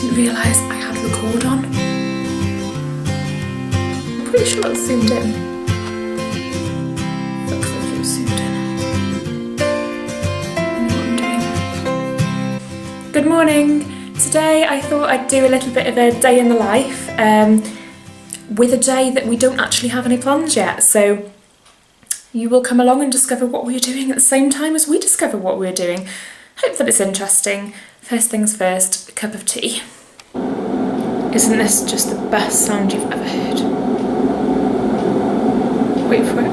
didn't realise I had record on. I'm pretty sure it's zoomed in. Looks like it was zoomed in. I know what I'm doing. Good morning! Today I thought I'd do a little bit of a day in the life with a day that we don't actually have any plans yet, so you will come along and discover what we're doing at the same time as we discover what we're doing. Hope that it's interesting. First things first, a cup of tea. Isn't this just the best sound you've ever heard? Wait for it.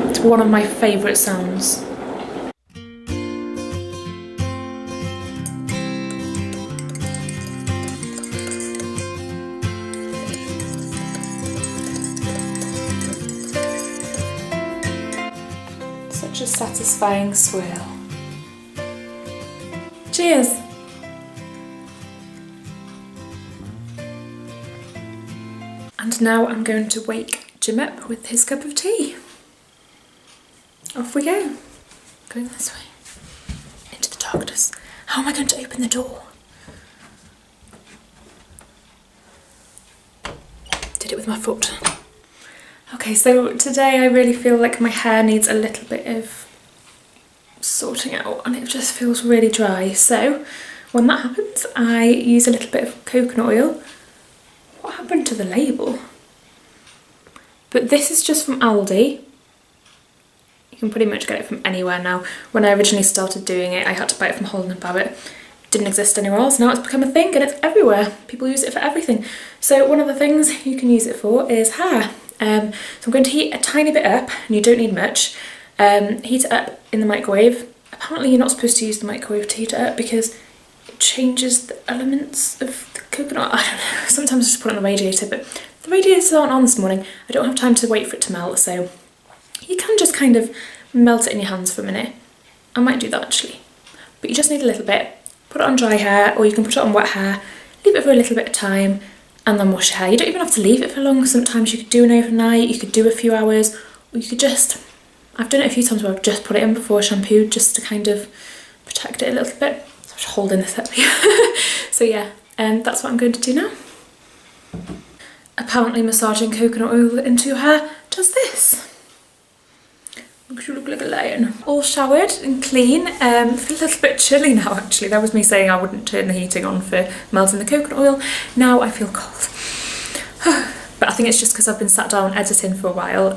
It's one of my favourite sounds. Such a satisfying swirl. Cheers! And now I'm going to wake Jim up with his cup of tea. Off we go. Going this way. Into the darkness. How am I going to open the door? Did it with my foot. Okay, so today I really feel like my hair needs a little bit of sorting out and it just feels really dry. So when that happens, I use a little bit of coconut oil. What happened to the label? But this is just from Aldi. You can pretty much get it from anywhere now. When I originally started doing it, I had to buy it from Holland & Barrett. It didn't exist anywhere else. Now it's become a thing and it's everywhere. People use it for everything. So one of the things you can use it for is hair. So I'm going to heat a tiny bit up, and you don't need much. Heat it up in the microwave. Apparently you're not supposed to use the microwave to heat it up because it changes the elements of the coconut. I don't know, sometimes I just put it on the radiator, but the radiators aren't on this morning. I don't have time to wait for it to melt, so you can just kind of melt it in your hands for a minute. I might do that actually. But you just need a little bit. Put it on dry hair, or you can put it on wet hair. Leave it for a little bit of time. And then wash your hair. You don't even have to leave it for long. Sometimes you could do an overnight, you could do a few hours, or you could just, I've done it a few times where I've just put it in before shampoo just to kind of protect it a little bit. So I'm just holding this up here. So yeah, that's what I'm going to do now. Apparently massaging coconut oil into your hair does this. Makes you look like a lion. All showered and clean. I feel a little bit chilly now actually. That was me saying I wouldn't turn the heating on for melting the coconut oil. Now I feel cold. But I think it's just because I've been sat down editing for a while.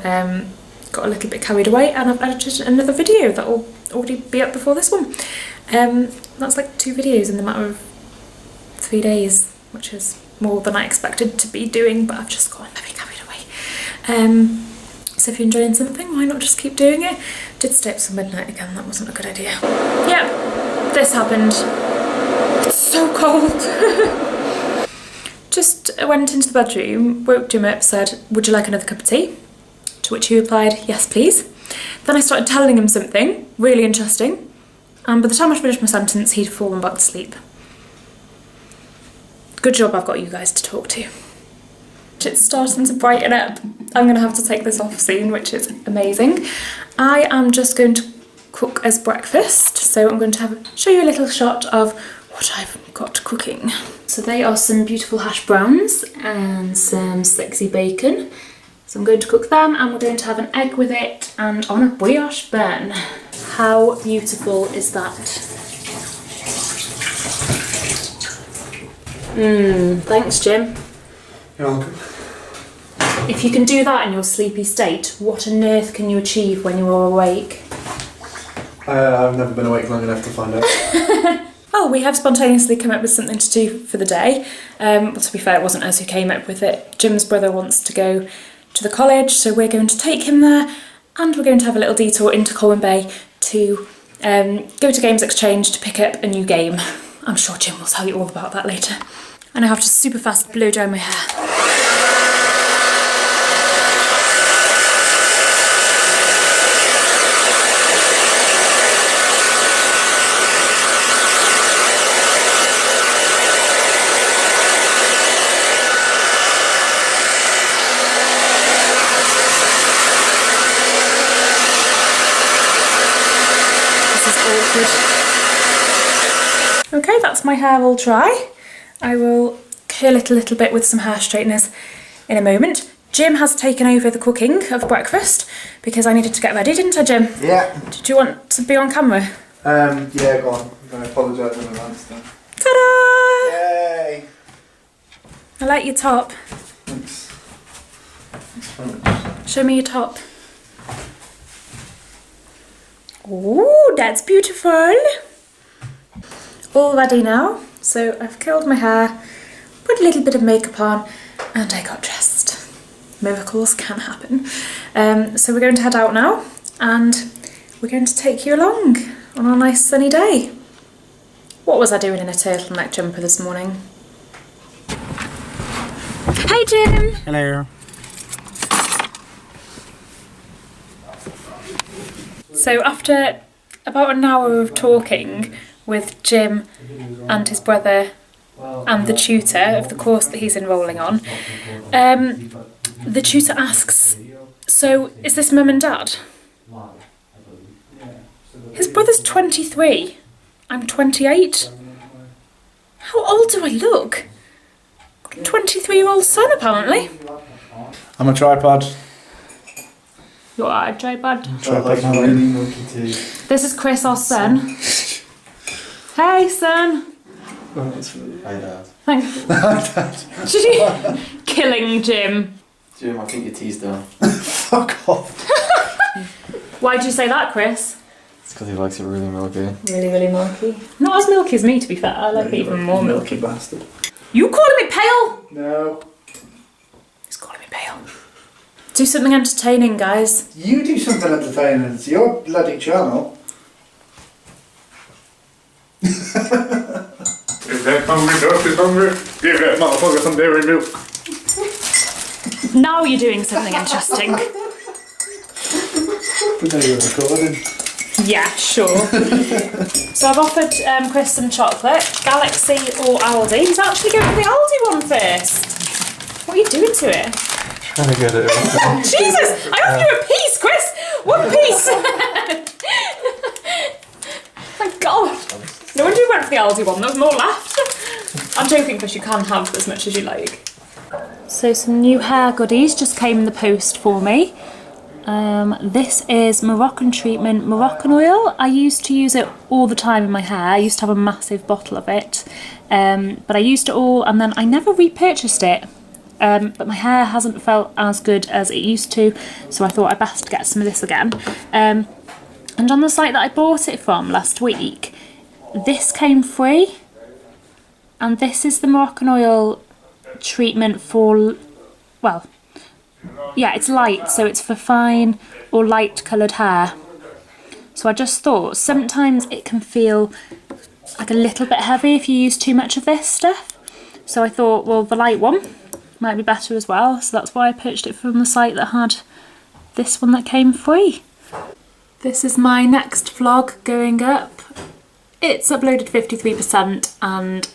Got a little bit carried away and I've edited another video that will already be up before this one. That's like 2 videos in the matter of 3 days, which is more than I expected to be doing, but I've just gotten very carried away. So if you're enjoying something, why not just keep doing it? Did stay up till midnight again, that wasn't a good idea. Yep, this happened. It's so cold. Just went into the bedroom, woke Jim up, said, would you like another cup of tea? To which he replied, yes please. Then I started telling him something really interesting, and by the time I finished my sentence, he'd fallen back to sleep. Good job I've got you guys to talk to. It's starting to brighten up. I'm going to have to take this off soon, which is amazing. I am just going to cook as breakfast, so I'm going to show you a little shot of what I've got cooking. So they are some beautiful hash browns and some sexy bacon. So I'm going to cook them, and we're going to have an egg with it and on a brioche bun. How beautiful is that? Thanks Jim. You're welcome. If you can do that in your sleepy state, what on earth can you achieve when you are awake? I've never been awake long enough to find out. Oh, we have spontaneously come up with something to do for the day. Well, to be fair, it wasn't us who came up with it. Jim's brother wants to go to the college, so we're going to take him there, and we're going to have a little detour into Colwyn Bay to go to Games Exchange to pick up a new game. I'm sure Jim will tell you all about that later. And I have to super fast blow dry my hair. awkward. Okay, that's my hair all dry. I will curl it a little bit with some hair straighteners in a moment. Jim has taken over the cooking of breakfast because I needed to get ready, didn't I, Jim? Yeah. Did you want to be on camera? Yeah, go on. I'm going to apologise in advance then. Ta-da! Yay! I like your top. Thanks. Thanks very much. Show me your top. Ooh, that's beautiful. All ready now. So I've curled my hair, put a little bit of makeup on, and I got dressed. Miracles can happen. So we're going to head out now, and we're going to take you along on a nice sunny day. What was I doing in a turtleneck jumper this morning? Hey Jim! Hello. So after about an hour of talking with Jim and his brother and the tutor of the course that he's enrolling on, the tutor asks, so is this mum and dad? His brother's 23. I'm 28. How old do I look? 23-year-old son, apparently. I'm a tripod. You are a tripod. Like really milky tea. This is Chris, our son. Hey, son. Oh, that's funny. Hi Dad. Thanks. Did you? Killing Jim. Jim, I think your tea's done. Fuck off. Why'd you say that, Chris? It's because he likes it really milky. Really, really milky. Not as milky as me, to be fair. I like it even more milky. Bastard. You calling me pale? No. He's calling me pale. Do something entertaining, guys. You do something entertaining. It's your bloody channel. Is that hungry dog is hungry? Give that motherfucker some dairy milk. Now you're doing something interesting. We know you're recording. Yeah, sure. So I've offered Chris some chocolate, Galaxy or Aldi. He's actually going for the Aldi one first. What are you doing to it? Trying to get it. Jesus! I offered you a piece, Chris! 1 piece! Thank God. No wonder you went for the Aldi one, there was more left. I'm joking, Chris, you can have as much as you like. So some new hair goodies just came in the post for me. This is Moroccan treatment Moroccan oil. I used to use it all the time in my hair. I used to have a massive bottle of it. But I used it all and then I never repurchased it. But my hair hasn't felt as good as it used to, so I thought I'd best get some of this again. And on the site that I bought it from last week, this came free. And this is the Moroccan oil treatment for, well, yeah, it's light, so it's for fine or light coloured hair. So I just thought sometimes it can feel like a little bit heavy if you use too much of this stuff. So I thought, well, the light one might be better as well. So that's why I purchased it from the site that had this one that came free. This is my next vlog going up. It's uploaded 53% and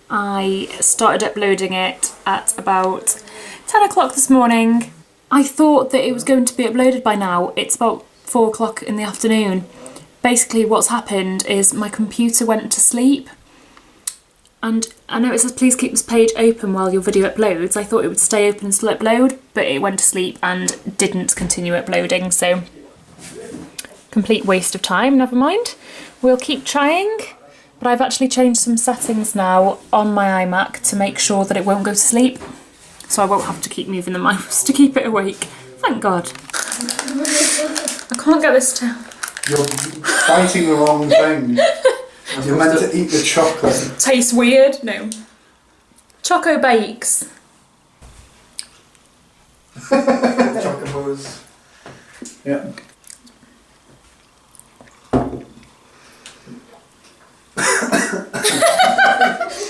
I started uploading it at about 10 o'clock this morning. I thought that it was going to be uploaded by now. It's about 4 o'clock in the afternoon. Basically what's happened is my computer went to sleep and I know it says please keep this page open while your video uploads. I thought it would stay open and still upload, but it went to sleep and didn't continue uploading, so complete waste of time, never mind. We'll keep trying, but I've actually changed some settings now on my iMac to make sure that it won't go to sleep. So I won't have to keep moving the mouse to keep it awake. Thank God. I can't get this to... You're fighting the wrong thing. You're meant to eat the chocolate. Tastes weird? No. Choco Bakes. Chocobos. Yeah.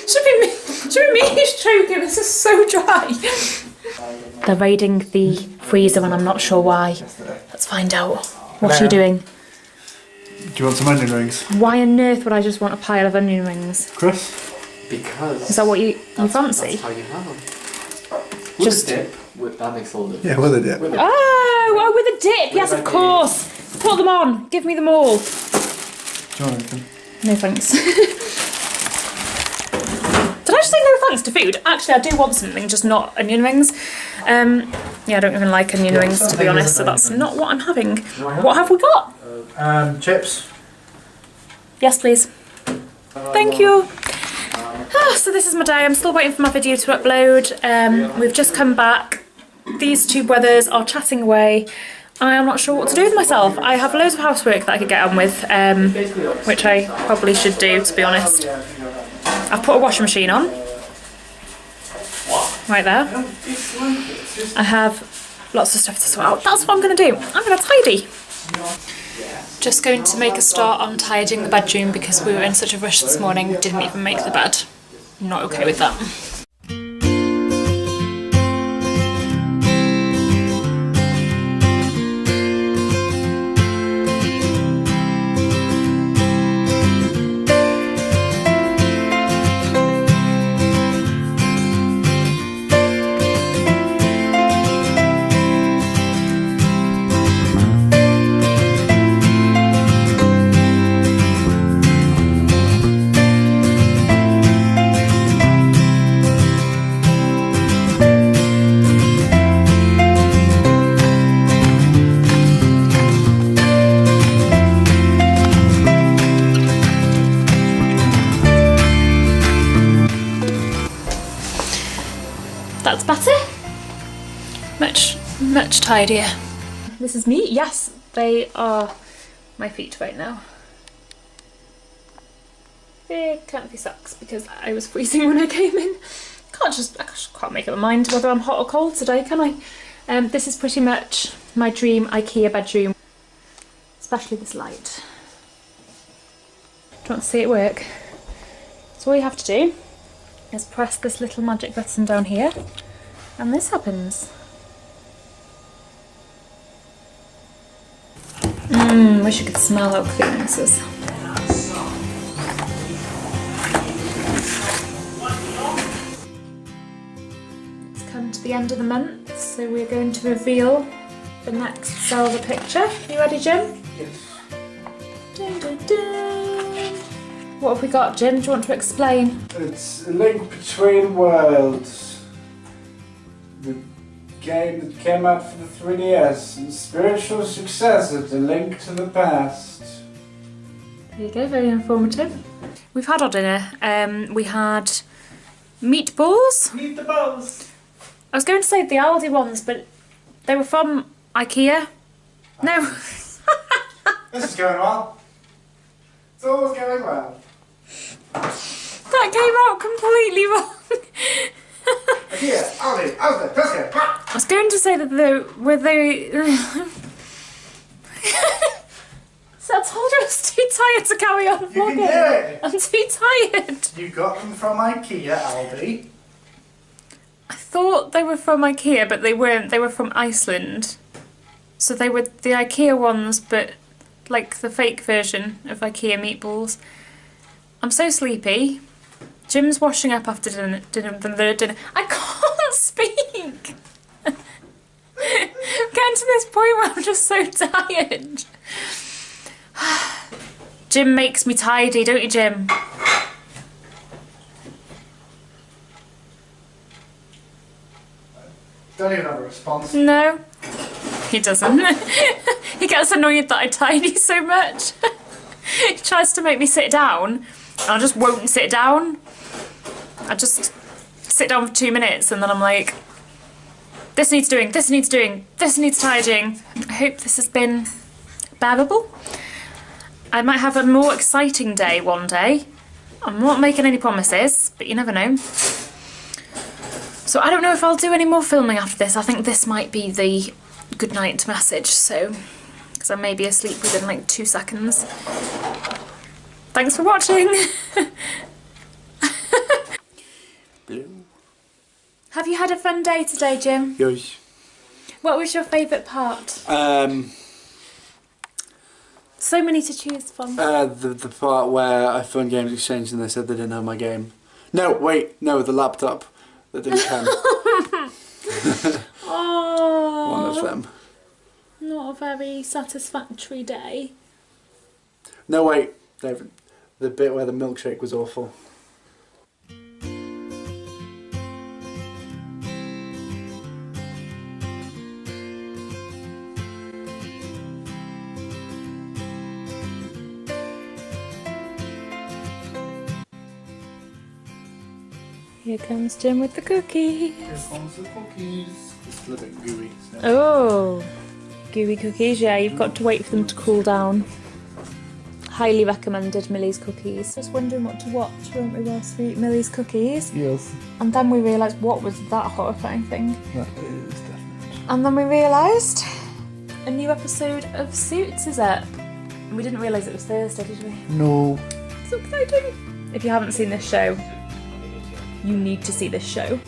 Should be me who's choking. This is so dry. They're raiding the freezer and I'm not sure why. Let's find out. What are you doing? Do you want some onion rings? Why on earth would I just want a pile of onion rings? Chris? Because... Is that what you fancy? That's how you have them. With Just- a dip, that makes all the difference. Yeah, with a dip. With a Oh, with a dip. Yes, of course. Put them on. Give me them all. Do you want anything? No thanks. Did I just say no thanks to food? Actually, I do want something, just not onion rings. Yeah, I don't even like onion rings, to be honest, so that's not what I'm having. What have we got? Chips. Yes, please. Thank you. So this is my day. I'm still waiting for my video to upload. We've just come back. These two brothers are chatting away. I am not sure what to do with myself. I have loads of housework that I could get on with, which I probably should do, to be honest. I've put a washing machine on. Right there. I have lots of stuff to sort out. That's what I'm going to do. I'm going to tidy. Just going to make a start on tidying the bedroom because we were in such a rush this morning, we didn't even make the bed. I'm not okay with that. That's better. Much tidier. This is me. Yes, they are my feet right now. They're comfy socks because I was freezing when I came in. I just can't make up my mind whether I'm hot or cold today, can I? This is pretty much my dream IKEA bedroom, especially this light. Do you want to see it work? So all you have to do is press this little magic button down here and this happens. Wish you could smell how clean this is. It's come to the end of the month, so we're going to reveal the next Zelda picture. You ready, Jim? Yes. Dun, dun, dun. What have we got, Jim? Do you want to explain? It's A Link Between Worlds. The game that came out for the 3DS and spiritual successor to Link to the Past. There you go, very informative. We've had our dinner. We had meatballs. Meet the balls! I was going to say the Aldi ones, but they were from IKEA. No. This is going well. It's always going well. That came out completely wrong. Here, Aldi, Asda, Tesco. I was going to say that So I told you I was too tired to carry on You can do vlogging. it. I'm too tired. You got them from IKEA, Aldi. I thought they were from IKEA, but they weren't. They were from Iceland. So they were the IKEA ones, but like the fake version of IKEA meatballs. I'm so sleepy. Jim's washing up after dinner. I can't speak. I'm getting to this point where I'm just so tired. Jim makes me tidy, don't you, Jim? Don't even have a response. No, he doesn't. He gets annoyed that I tidy so much. He tries to make me sit down, and I just won't sit down. I just sit down for 2 minutes, and then I'm like, this needs doing, this needs doing, this needs tidying. I hope this has been bearable. I might have a more exciting day one day. I'm not making any promises, but you never know. So I don't know if I'll do any more filming after this. I think this might be the good night message, so, because I may be asleep within like 2 seconds. Thanks for watching. Have you had a fun day today, Jim? Yes. What was your favourite part? So many to choose from. The part where I phoned Games Exchange and they said they didn't have my game. No, wait, no, the laptop that didn't come. Oh, One of them. not a very satisfactory day. No, wait, The bit where the milkshake was awful. Here comes Jim with the cookie. Here comes the cookies. It's a little bit gooey. So. Oh, gooey cookies. Yeah, you've got to wait for them to cool down. Highly recommended Millie's cookies. Just wondering what to watch, weren't we, whilst we eat Millie's cookies? Yes. And then we realised, what was that horrifying thing? That is definitely. And then we realised a new episode of Suits is up. We didn't realise it was Thursday, did we? No. So exciting! If you haven't seen this show, you need to see this show.